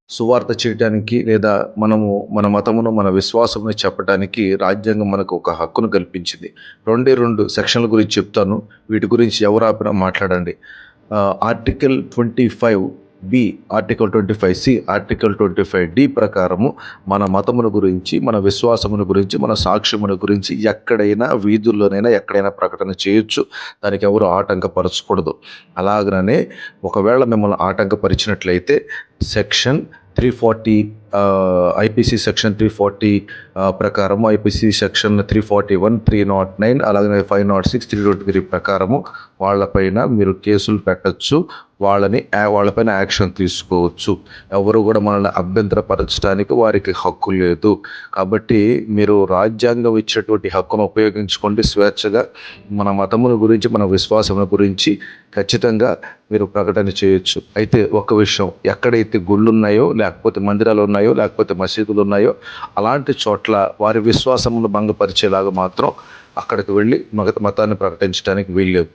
సువార్త చేయటానికి లేదా మన మతమును, మన విశ్వాసమును చెప్పటానికి రాజ్యాంగం మనకు ఒక హక్కును కల్పించింది. 2 సెక్షన్ల గురించి చెప్తాను. వీటి గురించి ఎవరు ఆపినా మాట్లాడండి. ఆర్టికల్ 25 ఆర్టికల్ 25 ఆర్టికల్ 25 ప్రకారము మన మతమును గురించి, మన విశ్వాసమును గురించి, మన సాక్ష్యమును గురించి ఎక్కడైనా వీధుల్లోనైనా ఎక్కడైనా ప్రకటన చేయొచ్చు. దానికి ఎవరు ఆటంకపరచకూడదు. అలాగనే ఒకవేళ మిమ్మల్ని ఆటంకపరిచినట్లయితే సెక్షన్ 340 ఐపీసీ సెక్షన్ 340 ప్రకారము, ఐపీసీ సెక్షన్ 341, 309, అలాగే 506, 323 ప్రకారము వాళ్ళపైన మీరు కేసులు పెట్టచ్చు. వాళ్ళపైన యాక్షన్ తీసుకోవచ్చు. ఎవరు కూడా మనల్ని అభ్యంతరపరచడానికి వారికి హక్కు లేదు. కాబట్టి మీరు రాజ్యాంగం ఇచ్చేటువంటి హక్కును ఉపయోగించుకోండి. స్వేచ్ఛగా మన మతముల గురించి, మన విశ్వాసముల గురించి ఖచ్చితంగా మీరు ప్రకటన చేయొచ్చు. అయితే ఒక విషయం, ఎక్కడైతే గుళ్ళు ఉన్నాయో, లేకపోతే మందిరాలు ఉన్నాయో, లేకపోతే మసీదులు ఉన్నాయో అలాంటి చోట్ల వారి విశ్వాసమును భంగపరిచేలాగా మాత్రం అక్కడికి వెళ్ళి మతాన్ని ప్రకటించడానికి వీల్లేదు.